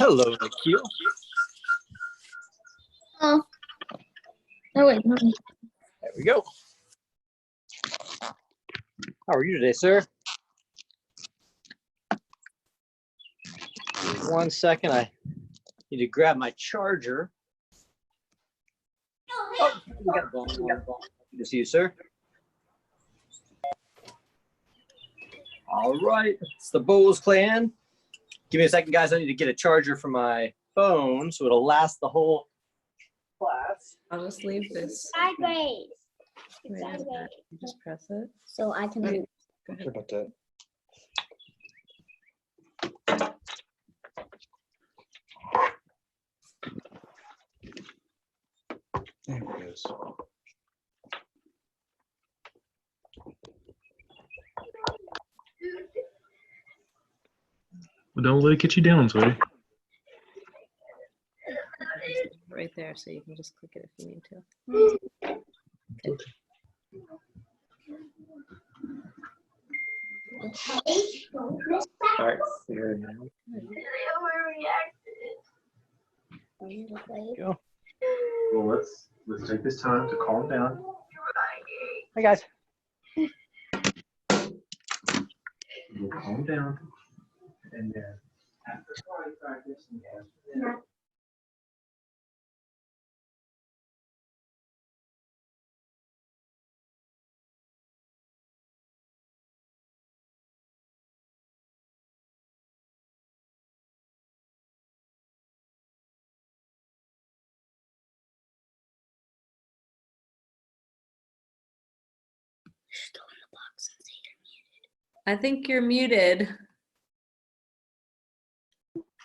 Hello, Nikhil. Oh. Oh, wait. No. There we go. How are you today, sir? 1 second. I need to grab my charger. Oh, we got Vaughn. Good to see you, sir. All right. It's the Bowles clan. Give me a second, guys. I need to get a charger for my phone so it'll last the whole class. I'll just leave this. Sideways. Wait, Sideways. you just press it. So I can. Right. Go Sorry ahead. about that. There it goes. Well, don't let it get you down, sweetie. Right there, so you can just click it if you need to. All right, here it is. Go. Well, let's take this time to calm down. Hi, guys. We'll calm down, and then after practice, we have. I think you're muted.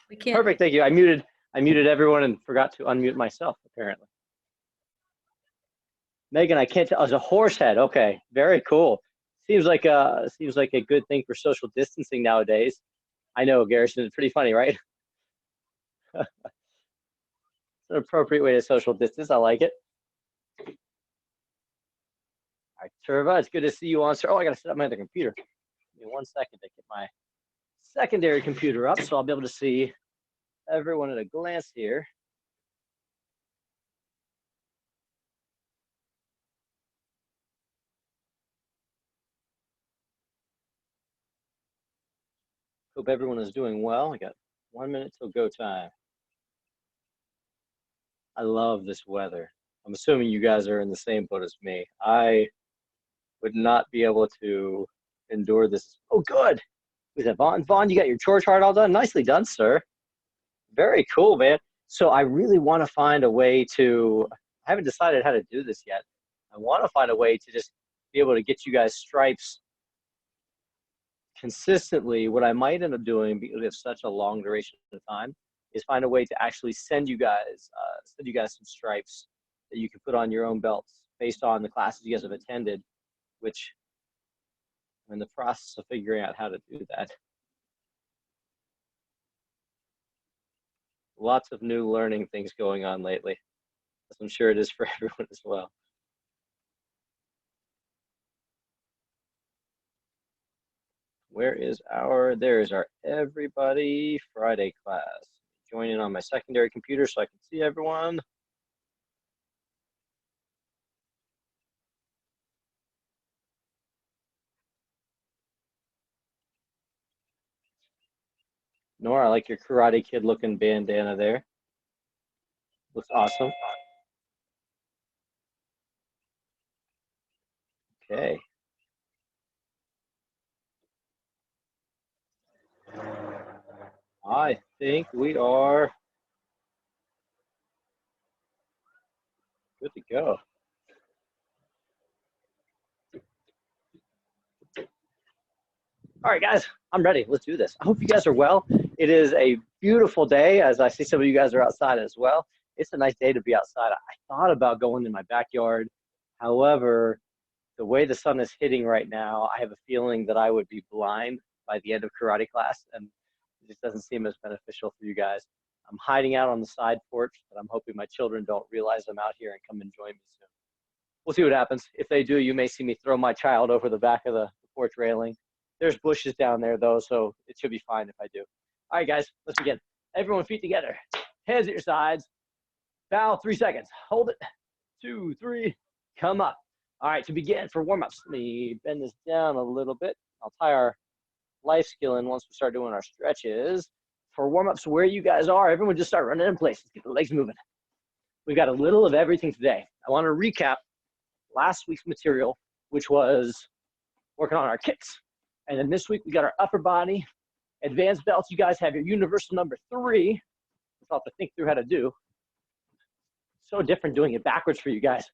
We can't. Perfect. Thank you. I muted everyone and forgot to unmute myself, apparently. Megan, I can't tell. Oh, it's a horse head. Okay. Very cool. Seems like a good thing for social distancing nowadays. I know, Garrison. It's pretty funny, right? It's an appropriate way to social distance. I like it. All right, Turva, it's good to see you on, sir. Oh, I got to set up my other computer. Give me 1 second to get my secondary computer up so I'll be able to see everyone at a glance here. Hope everyone is doing well. I got 1 minute till go time. I love this weather. I'm assuming you guys are in the same boat as me. I would not be able to endure this. Oh, good. Who's that, Vaughn? Vaughn, you got your chore chart all done? Nicely done, sir. Very cool, man. So I really want to find a way to, I haven't decided how to do this yet. I want to find a way to just be able to get you guys stripes consistently. What I might end up doing, because we have such a long duration of time, is find a way to actually send you guys some stripes that you can put on your own belts based on the classes you guys have attended, which I'm in the process of figuring out how to do that. Lots of new learning things going on lately, as I'm sure it is for everyone as well. There's our Everybody Friday class. Join in on my secondary computer so I can see everyone. Nora, I like your Karate Kid looking bandana there. Looks awesome. Okay. I think we are good to go. All right, guys, I'm ready. Let's do this. I hope you guys are well. It is a beautiful day, as I see some of you guys are outside as well. It's a nice day to be outside. I thought about going in my backyard. However, the way the sun is hitting right now, I have a feeling that I would be blind by the end of karate class, and it just doesn't seem as beneficial for you guys. I'm hiding out on the side porch, but I'm hoping my children don't realize I'm out here and come and join me soon. We'll see what happens. If they do, you may see me throw my child over the back of the porch railing. There's bushes down there, though, so it should be fine if I do. All right, guys, let's begin. Everyone feet together. Hands at your sides. Bow 3 seconds. Hold it. 2, 3. Come up. All right, to begin for warm-ups, let me bend this down a little bit. I'll tie our life skill in once we start doing our stretches. For warm-ups, where you guys are, everyone just start running in place. Let's get the legs moving. We've got a little of everything today. I want to recap last week's material, which was working on our kicks. And then this week, we got our upper body, advanced belts. You guys have your universal number 3, which I'll have to think through how to do. So different doing it backwards for you guys.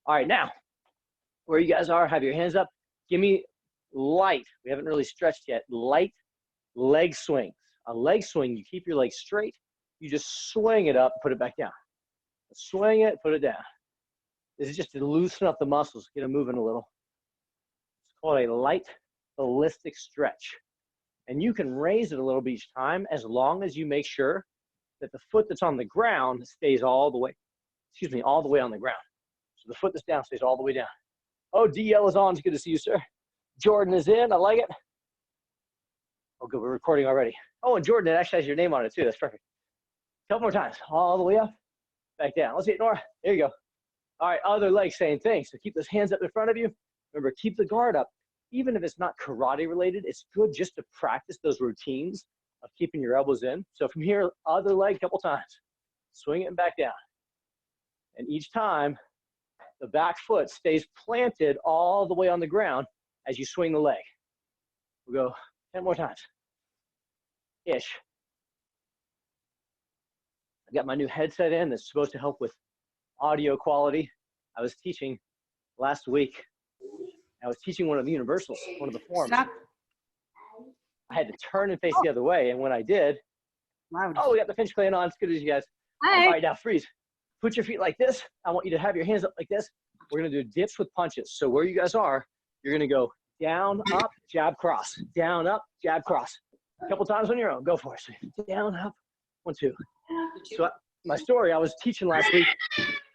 All right, now, where you guys are, have your hands up. Give me light. We haven't really stretched yet. Light leg swings. A leg swing, you keep your legs straight. You just swing it up, put it back down. Swing it, put it down. This is just to loosen up the muscles, get them moving a little. It's called a light ballistic stretch. And you can raise it a little bit each time as long as you make sure that the foot that's on the ground stays all the way, all the way on the ground. So the foot that's down stays all the way down. Oh, DL is on. It's good to see you, sir. Jordan is in. I like it. Oh, good. We're recording already. Oh, and Jordan, it actually has your name on it, too. That's perfect. A couple more times. All the way up, back down. Let's see it, Nora. There you go. All right, other leg, same thing. So keep those hands up in front of you. Remember, keep the guard up. Even if it's not karate related, it's good just to practice those routines of keeping your elbows in. So from here, other leg, a couple times. Swing it and back down. And each time, the back foot stays planted all the way on the ground as you swing the leg. We'll go 10 more times. Ish. I got my new headset in that's supposed to help with audio quality. I was teaching last week. I was teaching one of the universals, one of the forms. Stop. I had to turn and face the other way, and when I did, oh, we got the Finch clan on. It's good as you guys. Hi. All right, now freeze. Put your feet like this. I want you to have your hands up like this. We're going to do dips with punches. So where you guys are, you're going to go down, up, jab, cross. Down, up, jab, cross. A couple times on your own. Go for it. So down, up, 1, 2. So my story, I was teaching last week,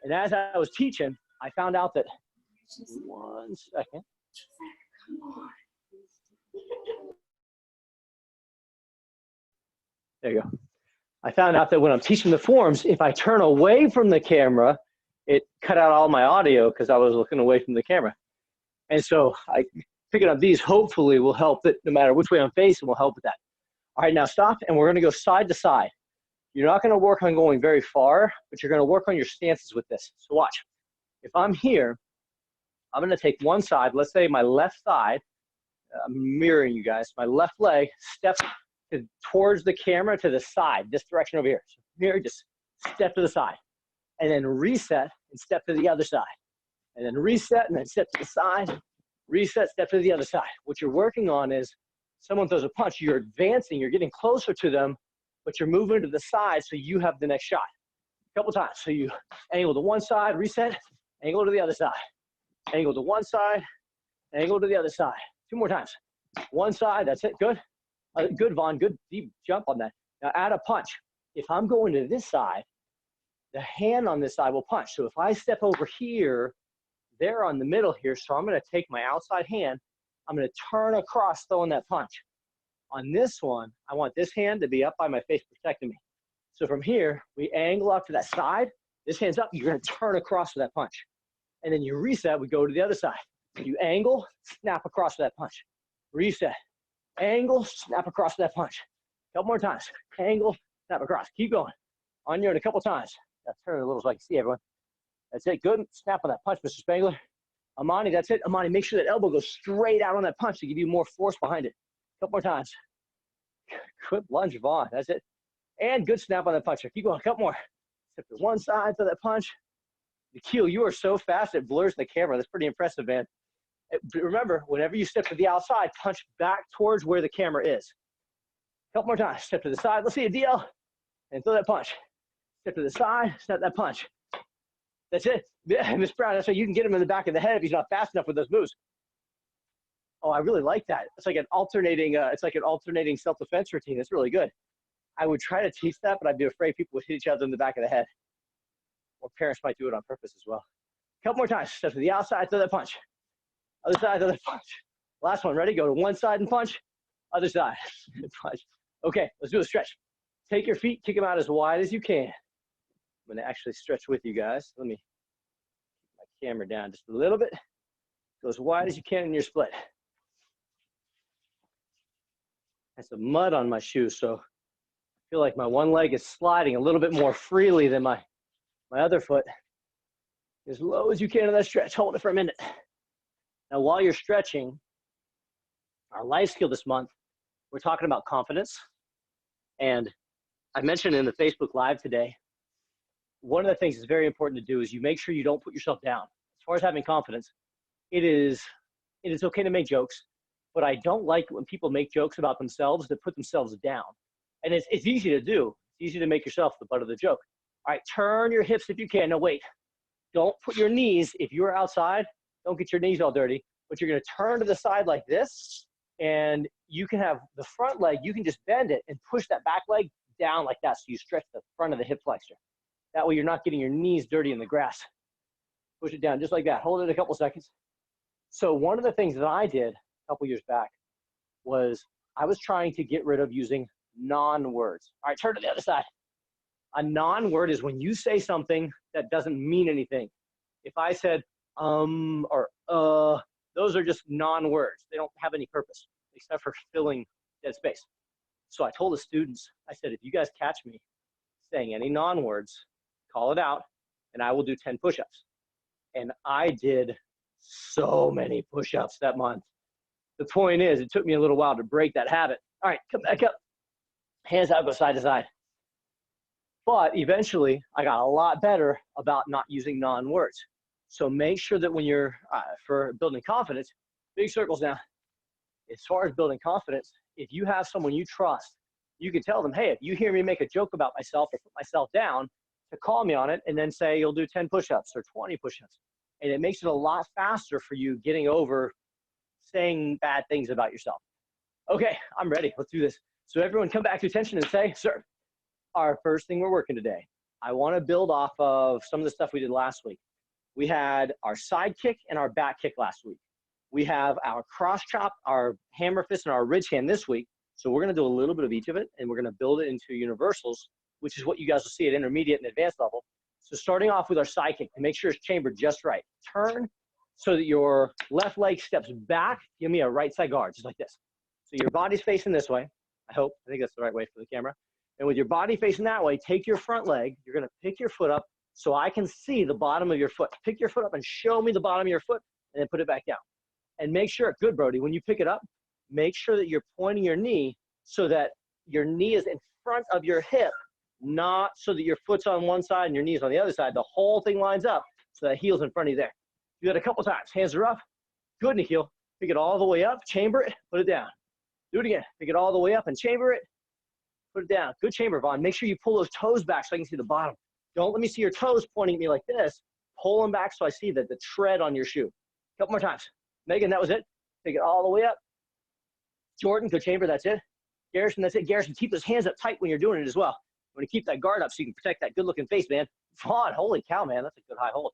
and as I was teaching, I found out that, 1 second. There you go. I found out that when I'm teaching the forms, if I turn away from the camera, it cut out all my audio because I was looking away from the camera. And so picking up these hopefully will help that no matter which way I'm facing will help with that. All right, now stop, and we're going to go side to side. You're not going to work on going very far, but you're going to work on your stances with this. So watch. If I'm here, I'm going to take one side. Let's say my left side, I'm mirroring you guys. My left leg steps towards the camera to the side, this direction over here. So mirror, just step to the side. And then reset and step to the other side. And then reset and then step to the side. Reset, step to the other side. What you're working on is someone throws a punch, you're advancing, you're getting closer to them, but you're moving to the side so you have the next shot. A couple times. So you angle to one side, reset, angle to the other side. Angle to one side, angle to the other side. 2 more times. One side, that's it, good. Good, Vaughn, good deep jump on that. Now add a punch. If I'm going to this side, the hand on this side will punch. So if I step over here, they're on the middle here, so I'm gonna take my outside hand, I'm gonna turn across throwing that punch. On this one, I want this hand to be up by my face protecting me. So from here, we angle up to that side, this hand's up, you're gonna turn across for that punch. And then you reset, we go to the other side. You angle, snap across for that punch. Reset, angle, snap across for that punch. A couple more times, angle, snap across. Keep going. On your own a couple times. I'll turn it a little so I can see everyone. That's it, good. Snap on that punch, Mr. Spangler. Amani, that's it. Amani, make sure that elbow goes straight out on that punch to give you more force behind it. A couple more times. Good lunge, Vaughn, that's it. And good snap on that punch. Keep going, a couple more. Step to one side for that punch. Nikhil, you are so fast it blurs the camera. That's pretty impressive, man. Remember, whenever you step to the outside, punch back towards where the camera is. A couple more times. Step to the side. Let's see a DL. And throw that punch. Step to the side. Snap that punch. That's it. Miss Brown, that's why you can get him in the back of the head if he's not fast enough with those moves. Oh, I really like that. It's like an alternating self-defense routine. It's really good. I would try to teach that, but I'd be afraid people would hit each other in the back of the head. Or parents might do it on purpose as well. A couple more times. Step to the outside, throw that punch. Other side, throw that punch. Last one, ready? Go to one side and punch. Other side, punch. Okay, let's do a stretch. Take your feet, kick them out as wide as you can. I'm gonna actually stretch with you guys. Let me keep my camera down just a little bit. Go as wide as you can in your split. That's some mud on my shoes, so I feel like my one leg is sliding a little bit more freely than my other foot. As low as you can in that stretch. Hold it for a minute. Now, while you're stretching, our life skill this month, we're talking about confidence. And I mentioned in the Facebook Live today, one of the things that's very important to do is you make sure you don't put yourself down. As far as having confidence, it is okay to make jokes, but I don't like when people make jokes about themselves that put themselves down. And it's easy to do. It's easy to make yourself the butt of the joke. All right, turn your hips if you can. No, wait. Don't put your knees, if you're outside, don't get your knees all dirty, but you're gonna turn to the side like this, and you can have the front leg, you can just bend it and push that back leg down like that, so you stretch the front of the hip flexor. That way you're not getting your knees dirty in the grass. Push it down just like that. Hold it a couple seconds. So one of the things that I did a couple years back was I was trying to get rid of using non-words. All right, turn to the other side. A non-word is when you say something that doesn't mean anything. If I said or those are just non-words. They don't have any purpose except for filling dead space. So I told the students, I said, if you guys catch me saying any non-words, call it out, and I will do 10 push-ups. And I did so many push-ups that month. The point is, it took me a little while to break that habit. All right, come back up. Hands out, go side to side. But eventually, I got a lot better about not using non-words. So make sure that when you're, for building confidence, big circles now. As far as building confidence, if you have someone you trust, you can tell them, hey, if you hear me make a joke about myself or put myself down, to call me on it and then say you'll do 10 push-ups or 20 push-ups. And it makes it a lot faster for you getting over saying bad things about yourself. Okay, I'm ready. Let's do this. So everyone come back to attention and say, sir, our first thing we're working today, I want to build off of some of the stuff we did last week. We had our side kick and our back kick last week. We have our cross chop, our hammer fist, and our ridge hand this week. So we're going to do a little bit of each of it, and we're going to build it into universals, which is what you guys will see at intermediate and advanced level. So starting off with our side kick, to make sure it's chambered just right. Turn so that your left leg steps back. Give me a right side guard, just like this. So your body's facing this way. I think that's the right way for the camera. And with your body facing that way, take your front leg. You're going to pick your foot up so I can see the bottom of your foot. Pick your foot up and show me the bottom of your foot, and then put it back down. And make sure, good, Brody, when you pick it up, make sure that you're pointing your knee so that your knee is in front of your hip, not so that your foot's on one side and your knee's on the other side. The whole thing lines up so that heel's in front of you there. Do that a couple times. Hands are up. Good, Nikhil. Pick it all the way up, chamber it, put it down. Do it again. Pick it all the way up and chamber it, put it down. Good chamber, Vaughn. Make sure you pull those toes back so I can see the bottom. Don't let me see your toes pointing at me like this. Pull them back so I see the tread on your shoe. Couple more times. Megan, that was it. Take it all the way up. Jordan, good chamber, that's it. Garrison, that's it. Garrison, keep those hands up tight when you're doing it as well. You want to keep that guard up so you can protect that good-looking face, man. Vaughn, holy cow, man, that's a good high hold.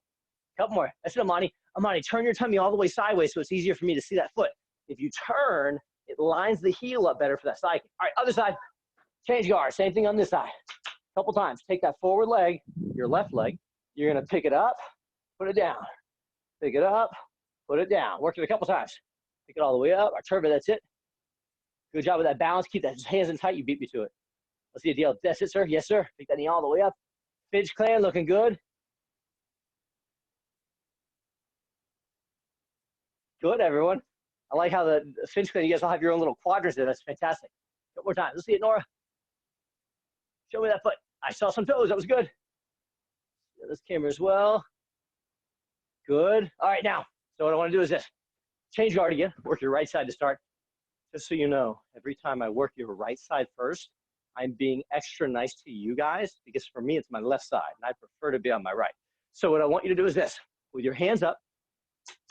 Couple more. That's it, Amani. Amani, turn your tummy all the way sideways so it's easier for me to see that foot. If you turn, it lines the heel up better for that side kick. All right, other side. Change guard. Same thing on this side. Couple times. Take that forward leg, your left leg. You're going to pick it up, put it down. Pick it up, put it down. Work it a couple times. Pick it all the way up. Our turbo, that's it. Good job with that balance. Keep that hands in tight. You beat me to it. Let's see a deal. That's it, sir. Yes, sir. Pick that knee all the way up. Finch clan looking good. Good, everyone. I like how the Finch clan, you guys all have your own little quadrants there. That's fantastic. Couple more times. Let's see it, Nora. Show me that foot. I saw some toes. That was good. This camera as well. Good. All right, now. So what I want to do is this. Change guard again. Work your right side to start. Just so you know, every time I work your right side first, I'm being extra nice to you guys because for me, it's my left side, and I prefer to be on my right. So what I want you to do is this. With your hands up,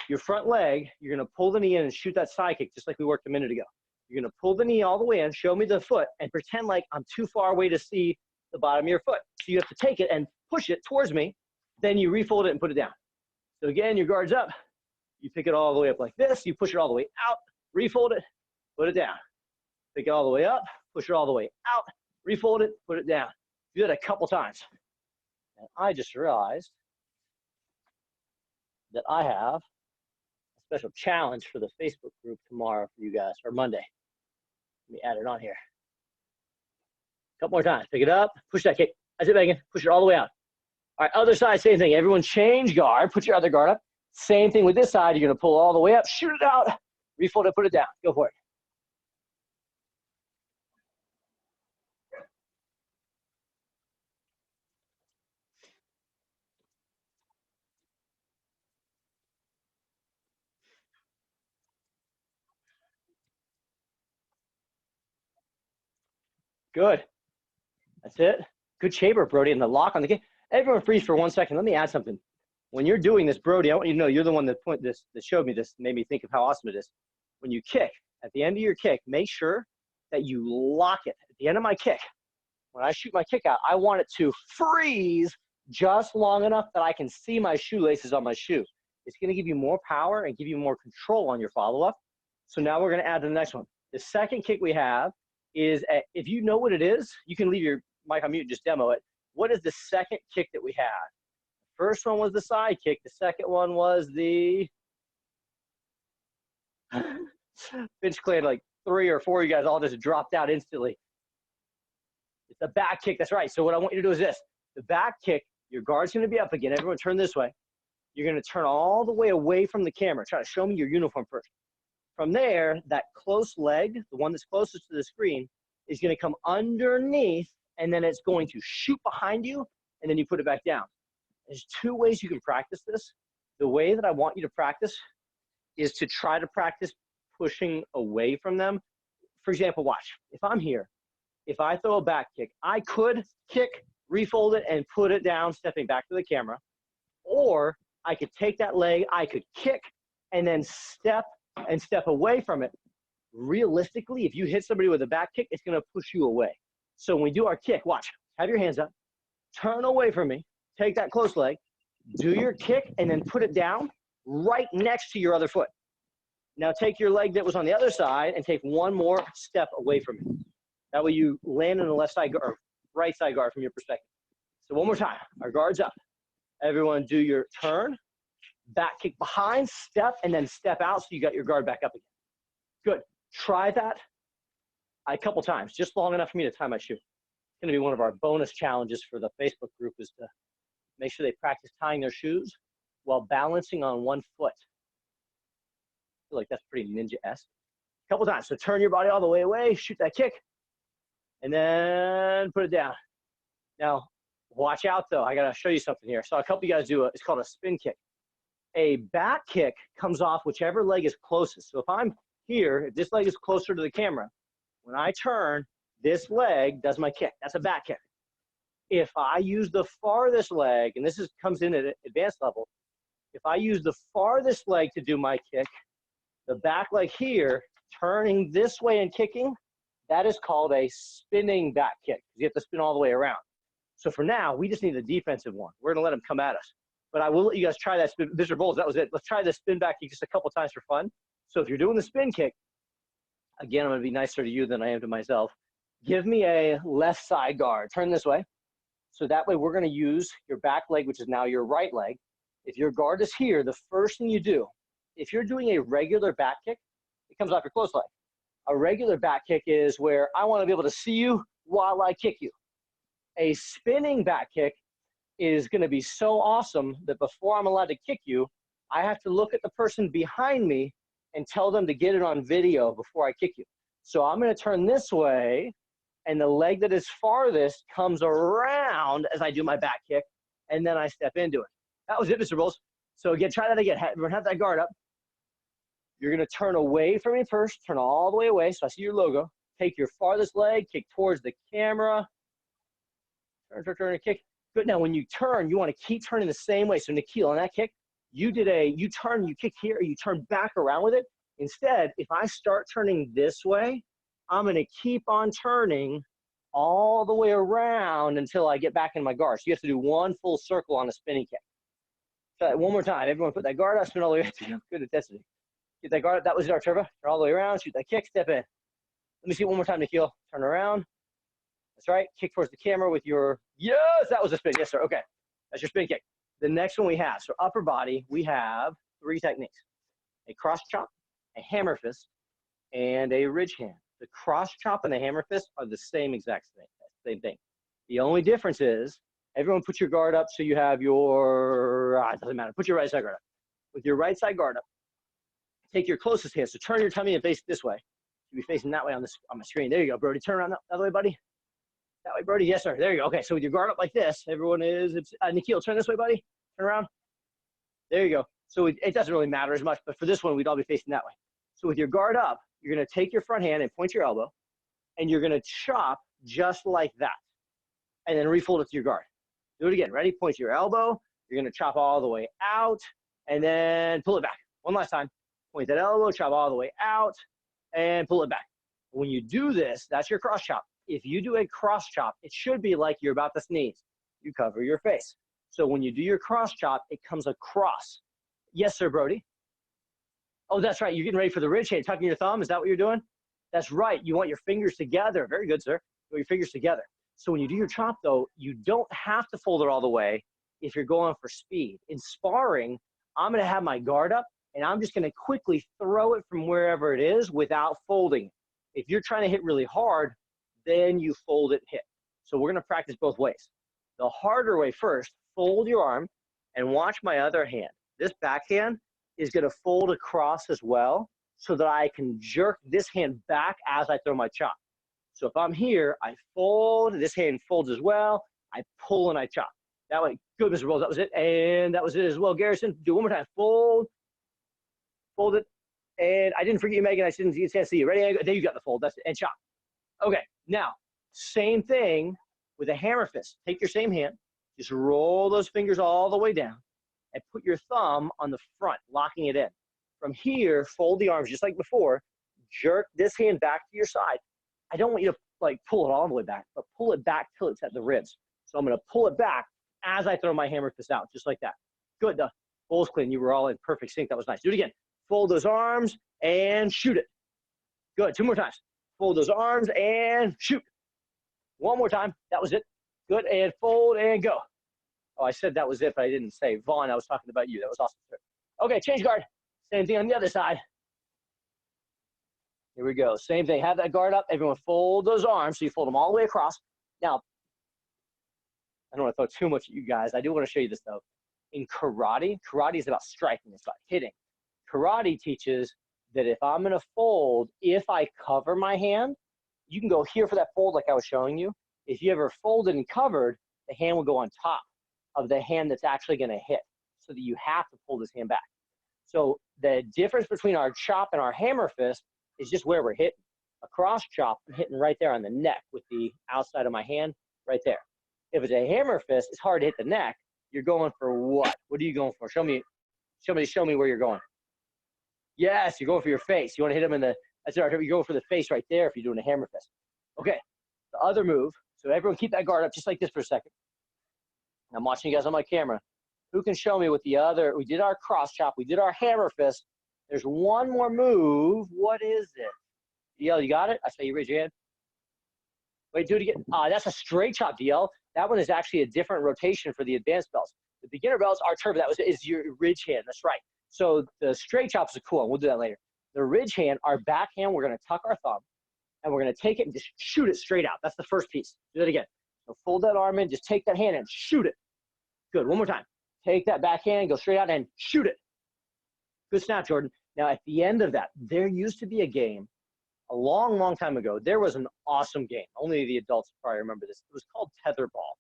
your front leg, you're going to pull the knee in and shoot that side kick just like we worked a minute ago. You're going to pull the knee all the way in, show me the foot, and pretend like I'm too far away to see the bottom of your foot. So you have to take it and push it towards me. Then you refold it and put it down. So again, your guard's up. You pick it all the way up like this. You push it all the way out, refold it, put it down. Pick it all the way up, push it all the way out, refold it, put it down. Do that a couple times. And I just realized that I have a special challenge for the Facebook group tomorrow for you guys, or Monday. Let me add it on here. Couple more times. Pick it up, push that kick. That's it, Megan. Push it all the way out. All right, other side, same thing. Everyone change guard. Put your other guard up. Same thing with this side. You're going to pull all the way up, shoot it out, refold it, put it down. Go for it. Good. That's it. Good shaper, Brody. And the lock on the kick. Everyone freeze for 1 second. Let me add something. When you're doing this, Brody, I want you to know you're the one that showed me this, made me think of how awesome it is. When you kick, at the end of your kick, make sure that you lock it. At the end of my kick, when I shoot my kick out, I want it to freeze just long enough that I can see my shoelaces on my shoe. It's going to give you more power and give you more control on your follow-up. So now we're going to add to the next one. The second kick we have is, if you know what it is, you can leave your mic on mute and just demo it. What is the second kick that we have? The first one was the side kick. The second one was the bench cleared, like 3 or 4 of you guys all just dropped out instantly. It's a back kick. That's right. So what I want you to do is this. The back kick, your guard's going to be up again. Everyone turn this way. You're going to turn all the way away from the camera. Try to show me your uniform first. From there, that close leg, the one that's closest to the screen, is going to come underneath, and then it's going to shoot behind you, and then you put it back down. There's 2 ways you can practice this. The way that I want you to practice is to try to practice pushing away from them. For example, watch. If I'm here, if I throw a back kick, I could kick, refold it, and put it down, stepping back to the camera. Or I could take that leg, I could kick, and then step away from it. Realistically, if you hit somebody with a back kick, it's going to push you away. So when we do our kick, watch. Have your hands up. Turn away from me. Take that close leg. Do your kick, and then put it down right next to your other foot. Now take your leg that was on the other side and take one more step away from it. That way you land in the left side or right side guard from your perspective. So one more time. Our guard's up. Everyone do your turn, back kick behind, step, and then step out so you got your guard back up again. Good. Try that a couple times, just long enough for me to tie my shoe. It's going to be one of our bonus challenges for the Facebook group, is to make sure they practice tying their shoes while balancing on one foot. I feel like that's pretty ninja-esque. A couple times. So turn your body all the way away, shoot that kick, and then put it down. Now, watch out though. I got to show you something here. So a couple of you guys do it's called a spin kick. A back kick comes off whichever leg is closest. So if I'm here, if this leg is closer to the camera, when I turn, this leg does my kick. That's a back kick. If I use the farthest leg, and this comes in at advanced level, if I use the farthest leg to do my kick, the back leg here, turning this way and kicking, that is called a spinning back kick. You have to spin all the way around. So for now, we just need a defensive one. We're going to let them come at us. But I will let you guys try that spin. Mr. Bowles, that was it. Let's try the spin back kick just a couple times for fun. So if you're doing the spin kick, again, I'm going to be nicer to you than I am to myself. Give me a left side guard. Turn this way. So that way we're going to use your back leg, which is now your right leg. If your guard is here, the first thing you do, if you're doing a regular back kick, it comes off your close leg. A regular back kick is where I want to be able to see you while I kick you. A spinning back kick is going to be so awesome that before I'm allowed to kick you, I have to look at the person behind me and tell them to get it on video before I kick you. So I'm going to turn this way, and the leg that is farthest comes around as I do my back kick, and then I step into it. That was it, Mr. Bowles. So again, try that again. Have that guard up. You're going to turn away from me first. Turn all the way away so I see your logo. Take your farthest leg, kick towards the camera. Turn, and kick. Good. Now, when you turn, you want to keep turning the same way. So, Nikhil, on that kick, you turn, you kick here, or you turn back around with it. Instead, if I start turning this way, I'm going to keep on turning all the way around until I get back in my guard. So you have to do one full circle on a spinning kick. Try that one more time. Everyone put that guard up, spin all the way up. Good intensity. Get that guard up. That was our turbo. Turn all the way around, shoot that kick, step in. Let me see it one more time, Nikhil. Turn around. That's right. Kick towards the camera with your, yes, that was a spin. Yes, sir. Okay. That's your spin kick. The next one we have, so upper body, we have 3 techniques. A cross chop, a hammer fist, and a ridge hand. The cross chop and the hammer fist are the same exact same thing. The only difference is, everyone put your guard up so you have your, it doesn't matter, put your right side guard up. With your right side guard up, take your closest hand, so turn your tummy and face this way. You'll be facing that way on my screen. There you go, Brody. Turn around the other way, buddy. That way, Brody. Yes, sir. There you go. Okay, so with your guard up like this, everyone is, Nikhil, turn this way, buddy. Turn around. There you go. So it doesn't really matter as much, but for this one, we'd all be facing that way. So with your guard up, you're going to take your front hand and point your elbow, and you're going to chop just like that, and then refold it to your guard. Do it again. Ready? Point your elbow. You're going to chop all the way out, and then pull it back. One last time. Point that elbow, chop all the way out, and pull it back. When you do this, that's your cross chop. If you do a cross chop, it should be like you're about to sneeze. You cover your face. So when you do your cross chop, it comes across. Yes, sir, Brody. Oh, that's right. You're getting ready for the ridge hand. Tucking your thumb. Is that what you're doing? That's right. You want your fingers together. Very good, sir. You want your fingers together. So when you do your chop, though, you don't have to fold it all the way if you're going for speed. In sparring, I'm going to have my guard up, and I'm just going to quickly throw it from wherever it is without folding. If you're trying to hit really hard, then you fold it and hit. So we're going to practice both ways. The harder way first, fold your arm and watch my other hand. This backhand is going to fold across as well so that I can jerk this hand back as I throw my chop. So if I'm here, I fold, this hand folds as well, I pull and I chop. That way, good, Mr. Bowles, that was it. And that was it as well. Garrison, do it one more time. Fold, fold it. And I didn't forget you, Megan. I didn't see you. Ready? There you got the fold. That's it. And chop. Okay, now, same thing with a hammer fist. Take your same hand, just roll those fingers all the way down, and put your thumb on the front, locking it in. From here, fold the arms just like before, jerk this hand back to your side. I don't want you to like pull it all the way back, but pull it back till it's at the ribs. So I'm gonna pull it back as I throw my hammer fist out, just like that. Good, the bowl's clean. You were all in perfect sync. That was nice. Do it again. Fold those arms and shoot it. Good, 2 more times. Fold those arms and shoot. 1 more time. That was it. Good, and fold and go. Oh, I said that was it, but I didn't say. Vaughn, I was talking about you. That was awesome, sir. Okay, change guard. Same thing on the other side. Here we go. Same thing. Have that guard up. Everyone fold those arms. So you fold them all the way across. Now, I don't want to throw too much at you guys. I do want to show you this, though. In karate, karate is about striking. It's about hitting. Karate teaches that if I'm going to fold, if I cover my hand, you can go here for that fold like I was showing you. If you ever folded and covered, the hand will go on top of the hand that's actually going to hit, so that you have to pull this hand back. So the difference between our chop and our hammer fist is just where we're hitting. A cross chop, I'm hitting right there on the neck with the outside of my hand right there. If it's a hammer fist, it's hard to hit the neck. You're going for what? What are you going for? Show me where you're going. Yes, you're going for your face. You want to hit him in the, that's right, you're going for the face right there if you're doing a hammer fist. Okay, the other move, so everyone keep that guard up just like this for a second. I'm watching you guys on my camera. Who can show me what the other, we did our cross chop, we did our hammer fist. There's one more move. What is it? DL, you got it? I saw you raise your hand. Wait, do it again. That's a straight chop, DL. That one is actually a different rotation for the advanced belts. The beginner belts are turbo. Is your ridge hand. That's right. So the straight chop is cool, and we'll do that later. The ridge hand, our backhand, we're going to tuck our thumb, and we're going to take it and just shoot it straight out. That's the first piece. Do that again. So fold that arm in, just take that hand and shoot it. Good. One more time. Take that backhand, go straight out and shoot it. Good snap, Jordan. Now, at the end of that, there used to be a game a long, long time ago. There was an awesome game. Only the adults probably remember this. It was called Tetherball.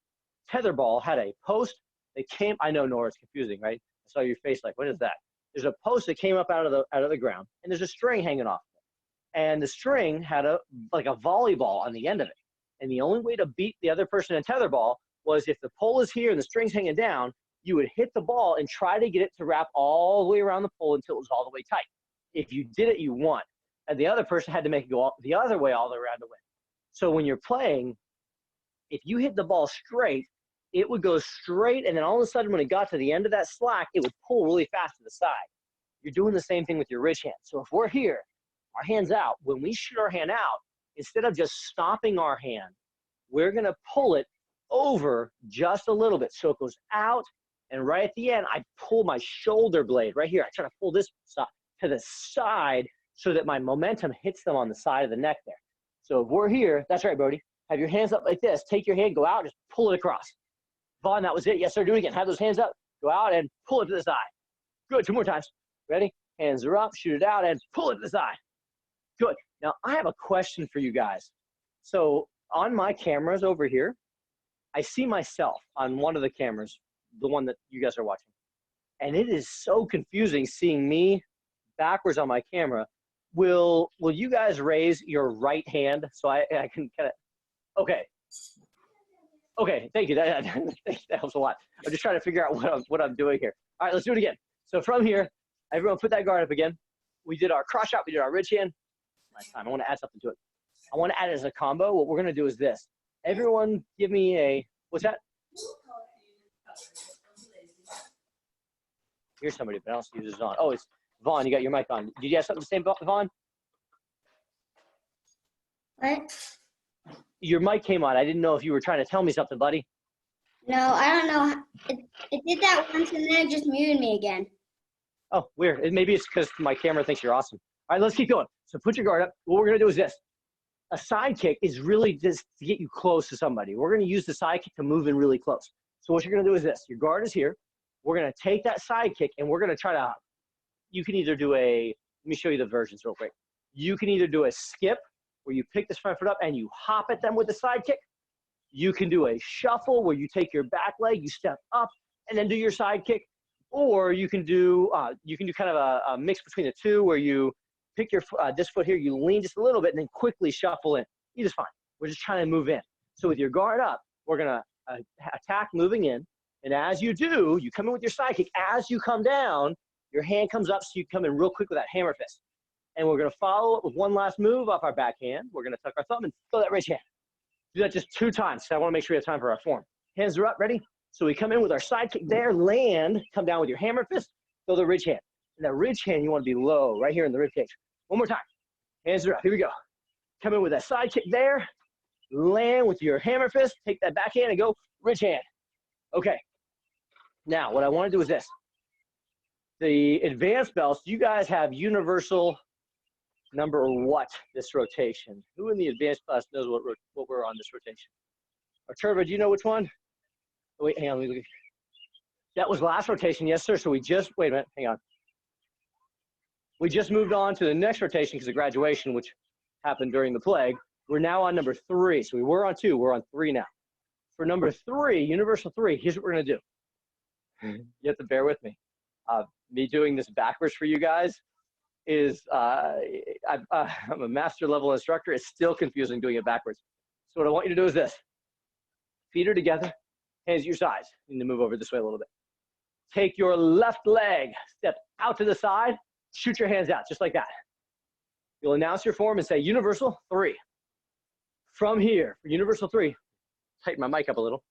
Tetherball had a post that came, I know, Nora, it's confusing, right? I saw your face like, what is that? There's a post that came up out of the ground, and there's a string hanging off it. And the string had like a volleyball on the end of it. And the only way to beat the other person in tetherball was if the pole is here and the string's hanging down, you would hit the ball and try to get it to wrap all the way around the pole until it was all the way tight. If you did it, you won. And the other person had to make it go the other way all the way around to win. So when you're playing, if you hit the ball straight, it would go straight, and then all of a sudden when it got to the end of that slack, it would pull really fast to the side. You're doing the same thing with your ridge hand. So if we're here, our hand's out, when we shoot our hand out, instead of just stopping our hand we're gonna pull it over just a little bit. So it goes out, and right at the end, I pull my shoulder blade right here. I try to pull this to the side so that my momentum hits them on the side of the neck there. So if we're here, that's right, Brody. Have your hands up like this. Take your hand, go out, just pull it across. Vaughn, that was it. Yes, sir, do it again. Have those hands up, go out and pull it to the side. Good, 2 more times. Ready? Hands are up, shoot it out, and pull it to the side. Good. Now, I have a question for you guys. So on my cameras over here, I see myself on one of the cameras, the one that you guys are watching. And it is so confusing seeing me backwards on my camera. Will you guys raise your right hand so I can kind of, okay. Okay, thank you. That helps a lot. I'm just trying to figure out what I'm doing here. All right, let's do it again. So from here, everyone put that guard up again. We did our cross shot, we did our ridge hand. Nice time. I want to add something to it. I want to add it as a combo. What we're going to do is this. Everyone give me a, what's that? Here's somebody, but I don't see who's on. Oh, it's Vaughn. You got your mic on. Did you have something to say about Vaughn? What? Your mic came on. I didn't know if you were trying to tell me something, buddy. No, I don't know. It did that once and then it just muted me again. Oh, weird. Maybe it's because my camera thinks you're awesome. All right, let's keep going. So put your guard up. What we're going to do is this. A side kick is really just to get you close to somebody. We're going to use the side kick to move in really close. So what you're going to do is this. Your guard is here. We're going to take that side kick and we're going to try to, you can either do a, let me show you the versions real quick. You can either do a skip where you pick this front foot up and you hop at them with the side kick. You can do a shuffle where you take your back leg, you step up and then do your side kick. Or you can do kind of a mix between the two where you pick your this foot here, you lean just a little bit and then quickly shuffle in. Either's fine. We're just trying to move in. So with your guard up, we're going to attack moving in. And as you do, you come in with your side kick. As you come down, your hand comes up so you come in real quick with that hammer fist. And we're going to follow it with one last move off our backhand. We're going to tuck our thumb and throw that ridge hand. Do that just 2 times. So I want to make sure we have time for our form. Hands are up, ready? So we come in with our side kick there, land, come down with your hammer fist, throw the ridge hand. And that ridge hand, you want to be low, right here in the rib cage. One more time. Hands are up. Here we go. Come in with that side kick there, land with your hammer fist, take that backhand and go ridge hand. Okay. Now, what I want to do is this. The advanced belts, you guys have universal number what this rotation? Who in the advanced class knows what we're on this rotation? Arturva, do you know which one? Oh, wait, hang on. Let me look. That was last rotation, yes, sir. So we just, wait a minute, hang on. We just moved on to the next rotation because of graduation, which happened during the plague. We're now on number 3. So we were on 2, we're on 3 now. For number 3, universal 3, here's what we're gonna do. You have to bear with me. Me doing this backwards for you guys is, I'm a master level instructor. It's still confusing doing it backwards. So what I want you to do is this. Feet are together, hands at your sides. You need to move over this way a little bit. Take your left leg, step out to the side, shoot your hands out, just like that. You'll announce your form and say universal 3. From here, for universal 3, tighten my mic up a little.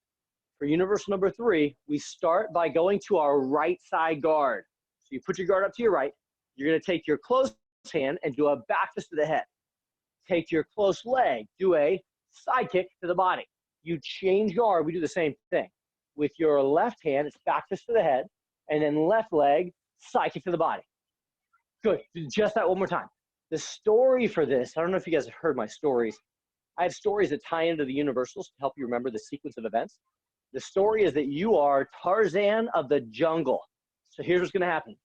For universal number 3, we start by going to our right side guard. So you put your guard up to your right. You're going to take your close hand and do a back fist to the head. Take your close leg, do a side kick to the body. You change guard, we do the same thing. With your left hand, it's back fist to the head, and then left leg, side kick to the body. Good, do just that one more time. The story for this, I don't know if you guys have heard my stories. I have stories that tie into the universals to help you remember the sequence of events. The story is that you are Tarzan of the jungle. So here's what's gonna happen.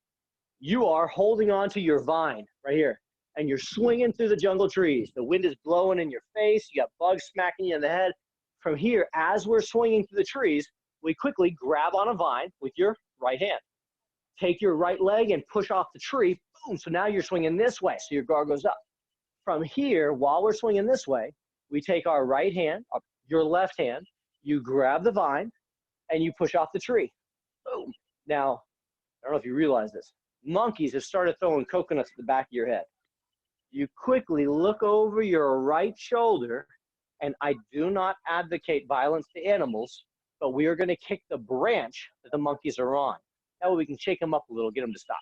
You are holding on to your vine right here, and you're swinging through the jungle trees. The wind is blowing in your face. You got bugs smacking you in the head. From here, as we're swinging through the trees, we quickly grab on a vine with your right hand. Take your right leg and push off the tree. Boom, so now you're swinging this way, so your guard goes up. From here, while we're swinging this way, we take our right hand, your left hand, you grab the vine, and you push off the tree. Boom. Now, I don't know if you realize this. Monkeys have started throwing coconuts at the back of your head. You quickly look over your right shoulder, and I do not advocate violence to animals, but we are going to kick the branch that the monkeys are on. That way we can shake them up a little, get them to stop.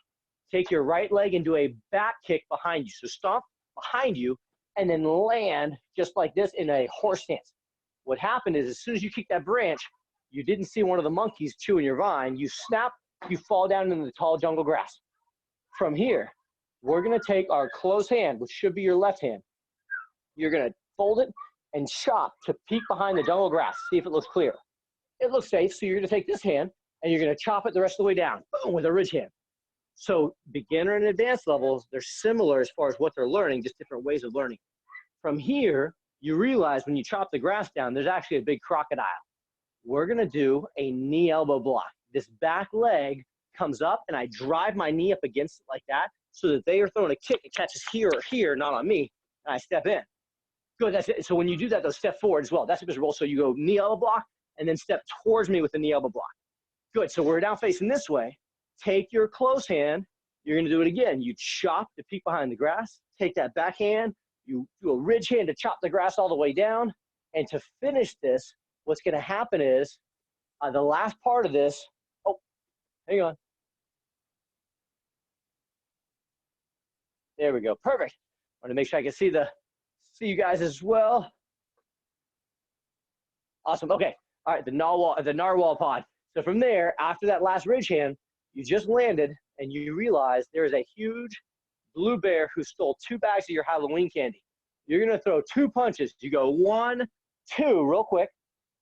Take your right leg and do a back kick behind you. So stomp behind you, and then land just like this in a horse stance. What happened is as soon as you kick that branch, you didn't see one of the monkeys chewing your vine. You snap, you fall down into the tall jungle grass. From here, we're going to take our closed hand, which should be your left hand. You're going to fold it and chop to peek behind the jungle grass. See if it looks clear. It looks safe, so you're going to take this hand and you're going to chop it the rest of the way down, boom, with a ridge hand. So beginner and advanced levels, they're similar as far as what they're learning, just different ways of learning. From here, you realize when you chop the grass down, there's actually a big crocodile. We're going to do a knee elbow block. This back leg comes up and I drive my knee up against it like that so that they are throwing a kick. It catches here or here, not on me, and I step in. Good, that's it. So when you do that, they'll step forward as well. That's a good roll. So you go knee elbow block and then step towards me with the knee elbow block. Good, so we're now facing this way. Take your close hand. You're going to do it again. You chop to peek behind the grass. Take that back hand. You do a ridge hand to chop the grass all the way down. And to finish this, what's going to happen is the last part of this. Oh, hang on. There we go. Perfect. I want to make sure I can see you guys as well. Awesome. Okay. All right. The narwhal pod. So from there, after that last ridge hand, you just landed and you realize there is a huge blue bear who stole 2 bags of your Halloween candy. You're going to throw 2 punches. You go 1, 2 real quick.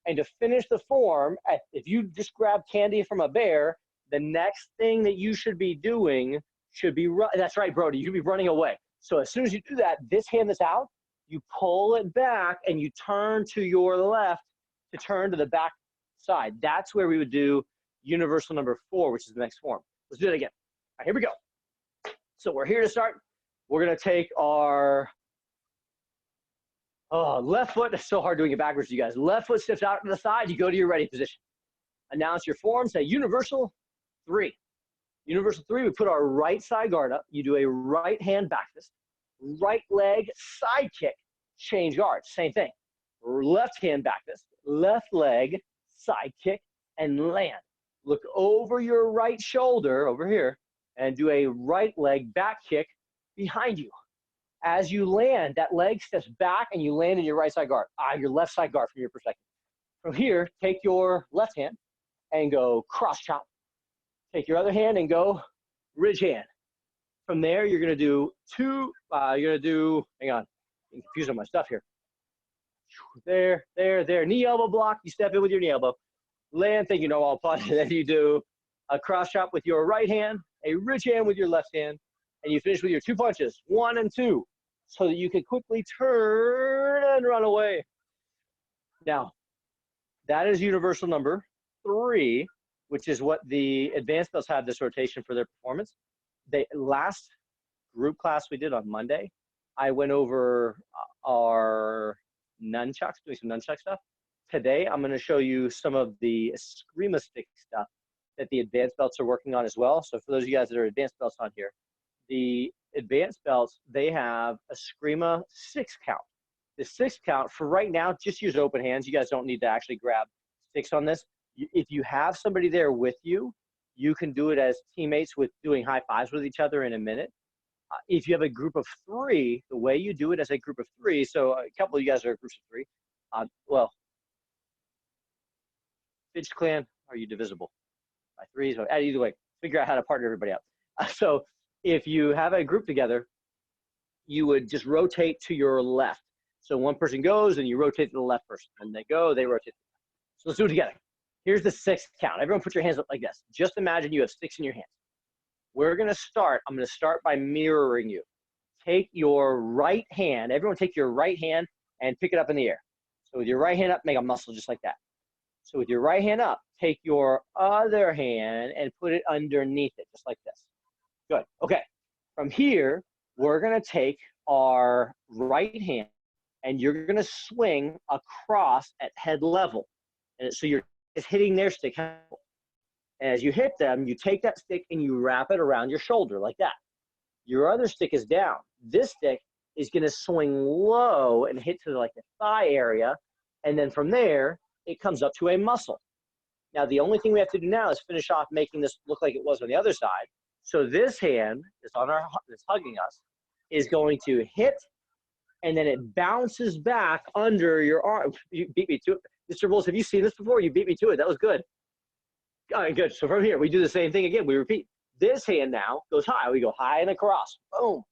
And to finish the form, if you just grab candy from a bear, the next thing that you should be doing should be, that's right, Brody, you should be running away. So as soon as you do that, this hand that's out, you pull it back and you turn to your left to turn to the back side. That's where we would do universal number 4, which is the next form. Let's do it again. All right, here we go. So we're here to start. We're going to take our left foot. It's so hard doing it backwards, you guys. Left foot steps out to the side. You go to your ready position. Announce your form. Say universal 3. Universal 3, we put our right side guard up. You do a right hand back fist. Right leg side kick. Change guards. Same thing. Left hand back fist. Left leg side kick and land. Look over your right shoulder over here and do a right leg back kick behind you. As you land, that leg steps back and you land in your right side guard, your left side guard from your perspective. From here, take your left hand and go cross chop. Take your other hand and go ridge hand. From there, you're gonna do hang on, I'm confused on my stuff here. There, knee elbow block, you step in with your knee elbow. Land, thank you, narwhal pod, and then you do a cross chop with your right hand, a ridge hand with your left hand, and you finish with your 2 punches, 1 and 2, so that you can quickly turn and run away. Now, that is universal number 3, which is what the advanced belts have this rotation for their performance. Last group class we did on Monday, I went over our nunchucks, doing some nunchuck stuff. Today, I'm going to show you some of the Eskrima stick stuff that the advanced belts are working on as well. So for those of you guys that are advanced belts on here, the advanced belts, they have a Eskrima 6 count. The 6 count, for right now, just use open hands. You guys don't need to actually grab sticks on this. If you have somebody there with you, you can do it as teammates with doing high fives with each other in a minute. If you have a group of 3, the way you do it as a group of 3, so a couple of you guys are groups of 3. Well, Fidge Clan, are you divisible by 3? So either way, figure out how to partner everybody out. So if you have a group together, you would just rotate to your left. So one person goes and you rotate to the left person. And they go, they rotate. So let's do it together. Here's the 6 count. Everyone put your hands up like this. Just imagine you have sticks in your hands. We're going to start. I'm going to start by mirroring you. Take your right hand. Everyone take your right hand and pick it up in the air. So with your right hand up, make a muscle just like that. So with your right hand up, take your other hand and put it underneath it, just like this. Good. Okay. From here, we're going to take our right hand and you're going to swing across at head level. And so you're just hitting their stick. As you hit them, you take that stick and you wrap it around your shoulder like that. Your other stick is down. This stick is going to swing low and hit to like the thigh area. And then from there, it comes up to a muscle. Now, the only thing we have to do now is finish off making this look like it was on the other side. So this hand is hugging us, is going to hit and then it bounces back under your arm. You beat me to it. Mr. Bulls, have you seen this before? You beat me to it. That was good. All right, good. So from here, we do the same thing again. We repeat. This hand now goes high. We go high and across. Boom.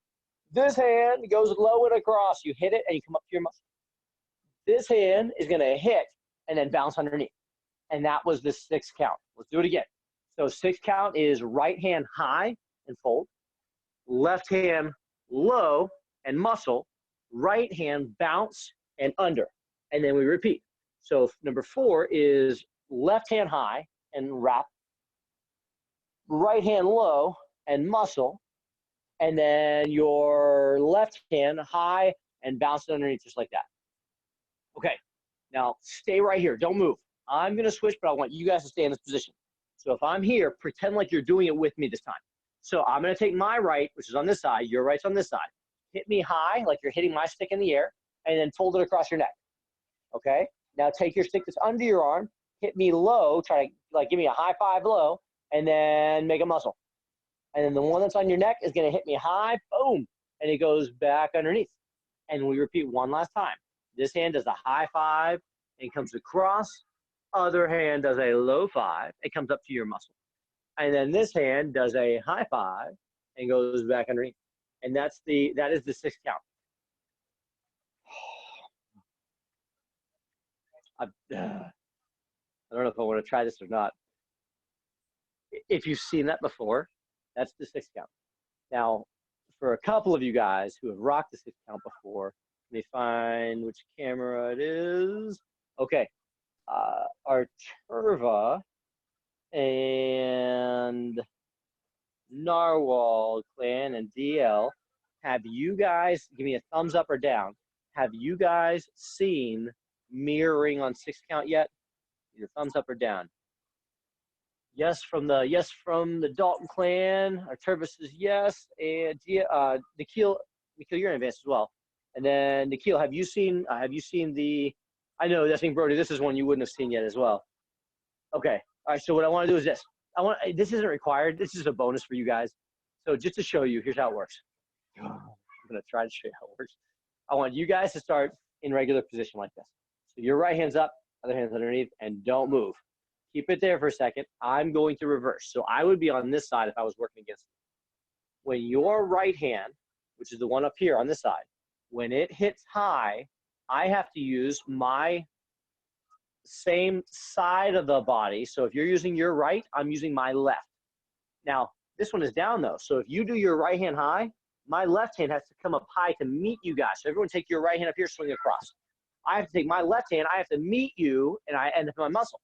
This hand goes low and across. You hit it and you come up to your muscle. This hand is going to hit and then bounce underneath. And that was the 6 count. Let's do it again. So 6 count is right hand high and fold. Left hand low and muscle. Right hand bounce and under. And then we repeat. So number 4 is left hand high and wrap. Right hand low and muscle. And then your left hand high and bounce it underneath just like that. Okay, now stay right here. Don't move. I'm going to switch, but I want you guys to stay in this position. So if I'm here, pretend like you're doing it with me this time. So I'm going to take my right, which is on this side. Your right's on this side. Hit me high, like you're hitting my stick in the air, and then fold it across your neck. Okay? Now take your stick that's under your arm, hit me low, try to like give me a high five low, and then make a muscle. And then the one that's on your neck is going to hit me high, boom, and it goes back underneath. And we repeat one last time. This hand does a high five and comes across. Other hand does a low five. It comes up to your muscle. And then this hand does a high five and goes back underneath. And that is the 6 count. I don't know if I want to try this or not. If you've seen that before, that's the 6 count. Now, for a couple of you guys who have rocked the 6 count before, let me find which camera it is. Okay, Arturva and Narwhal Clan and DL, have you guys, give me a thumbs up or down, have you guys seen mirroring on 6 count yet? Your thumbs up or down. Yes from the Dalton clan. Arturva says yes, and Nikhil, you're in advance as well. And then Nikhil, have you seen the? I know that's being Brody. This is one you wouldn't have seen yet as well. Okay, all right. So what I want to do is this. This isn't required. This is a bonus for you guys. So just to show you, here's how it works. I'm gonna try to show you how it works. I want you guys to start in regular position like this. So your right hand's up, other hand's underneath, and don't move. Keep it there for a second. I'm going to reverse. So I would be on this side if I was working against you. When your right hand, which is the one up here on this side, when it hits high, I have to use my same side of the body. So if you're using your right, I'm using my left. Now, this one is down though. So if you do your right hand high, my left hand has to come up high to meet you guys. So everyone take your right hand up here, swing across. I have to take my left hand, I have to meet you, and I end up in my muscle.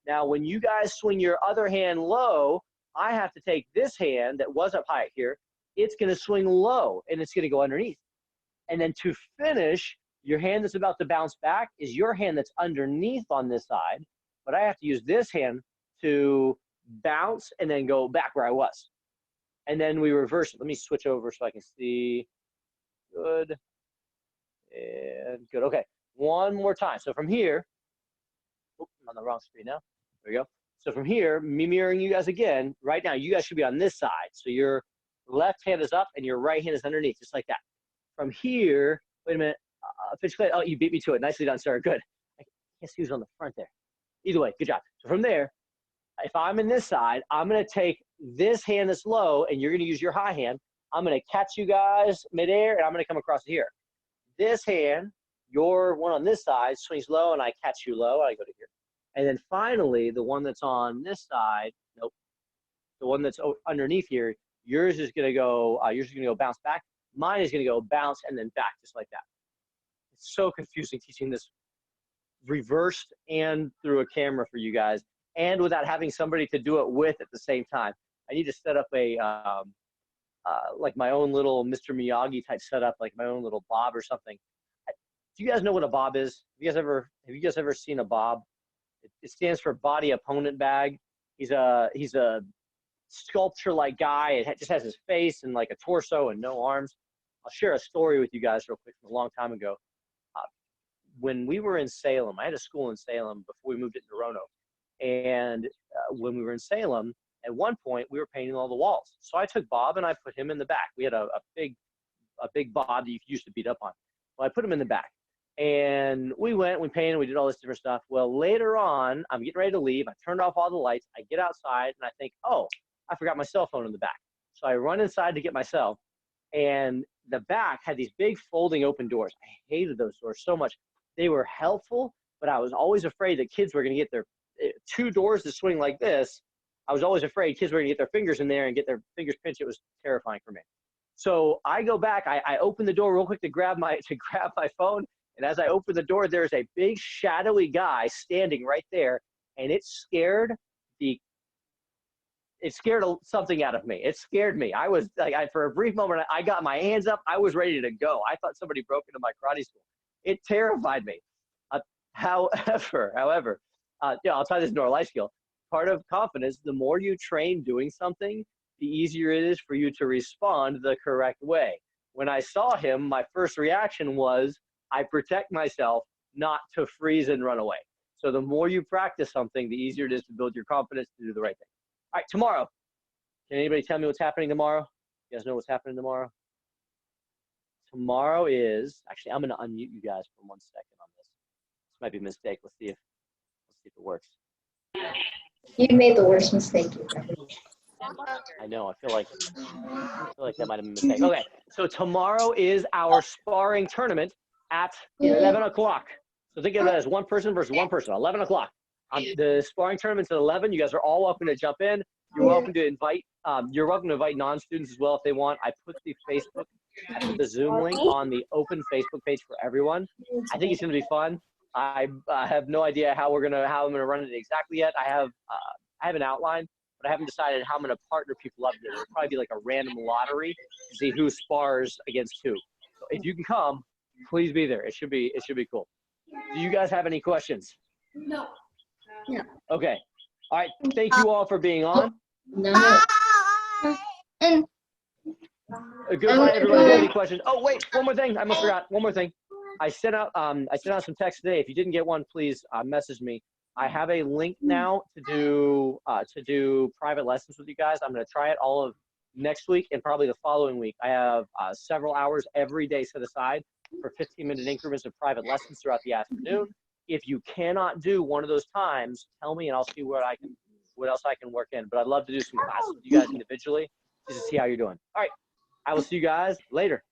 Now, when you guys swing your other hand low, I have to take this hand that was up high here, it's going to swing low, and it's going to go underneath. And then to finish, your hand that's about to bounce back is your hand that's underneath on this side, but I have to use this hand to bounce and then go back where I was. And then we reverse it. Let me switch over so I can see. Good. And good. Okay. One more time. So from here, I'm on the wrong screen now. There we go. So from here, me mirroring you guys again, right now, you guys should be on this side. So your left hand is up and your right hand is underneath, just like that. From here, wait a minute. Oh, you beat me to it. Nicely done, sir. Good. I can't see who's on the front there. Either way, good job. So from there, if I'm in this side, I'm going to take this hand that's low, and you're going to use your high hand. I'm going to catch you guys midair, and I'm going to come across here. This hand, your one on this side, swings low, and I catch you low, and I go to here. And then finally, the one that's on this side, nope, the one that's underneath here, yours is going to go bounce back. Mine is going to go bounce and then back, just like that. It's so confusing teaching this reversed and through a camera for you guys, and without having somebody to do it with at the same time. I need to set up a like my own little Mr. Miyagi type setup, like my own little bob or something. Do you guys know what a bob is? Have you guys ever seen a bob? It stands for body opponent bag. He's a sculpture-like guy. It just has his face and like a torso and no arms. I'll share a story with you guys real quick from a long time ago. When we were in Salem, I had a school in Salem before we moved it to Roanoke. And when we were in Salem, at one point, we were painting all the walls. So I took Bob and I put him in the back. We had a big a big bob that you used to beat up on. Well, I put him in the back. And we went, we painted, we did all this different stuff. Well, later on, I'm getting ready to leave. I turned off all the lights. I get outside and I think, oh, I forgot my cell phone in the back. So I run inside to get my cell. And the back had these big folding open doors. I hated those doors so much. They were helpful, but I was always afraid that kids were going to get their 2 doors to swing like this. I was always afraid kids were going to get their fingers in there and get their fingers pinched. It was terrifying for me. So I go back. I open the door real quick to grab my phone. And as I open the door, there's a big shadowy guy standing right there, and it scared something out of me. It scared me. I was like, for a brief moment, I got my hands up. I was ready to go. I thought somebody broke into my karate school. It terrified me. However, I'll tie this into our life skill. Part of confidence, the more you train doing something, the easier it is for you to respond the correct way. When I saw him, my first reaction was, I protect myself not to freeze and run away. So the more you practice something, the easier it is to build your confidence to do the right thing. All right, tomorrow. Can anybody tell me what's happening tomorrow? You guys know what's happening tomorrow? Tomorrow is, actually, I'm gonna unmute you guys for 1 second on this. This might be a mistake. Let's see if it works. You made the worst mistake you've ever made. I know, I feel like that might have been a mistake. Okay, so tomorrow is our sparring tournament at 11 o'clock. So think of it as one person versus one person, 11 o'clock. The sparring tournament's at 11. You guys are all welcome to jump in. You're welcome to invite non-students as well if they want. I put the Zoom link on the open Facebook page for everyone. I think it's gonna be fun. I have no idea how I'm gonna run it exactly yet. I have an outline, but I haven't decided how I'm gonna partner people up. It'll probably be like a random lottery to see who spars against who. So if you can come, please be there. It should be cool. Do you guys have any questions? No. Okay. All right. Thank you all for being on. No. And Goodbye, everybody. If you have any questions? Oh, wait. One more thing. I almost forgot. One more thing. I sent out some text today. If you didn't get one, please message me. I have a link now to do private lessons with you guys. I'm going to try it all of next week and probably the following week. I have several hours every day set aside for 15-minute increments of private lessons throughout the afternoon. If you cannot do one of those times, tell me and I'll see what else I can work in. But I'd love to do some classes with you guys individually just to see how you're doing. All right. I will see you guys later.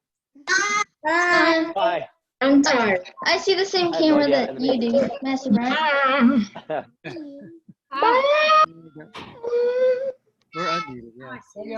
Bye. I'm tired. I see the same I have no camera idea. that you do, Master Brian. We're unmuted, yeah.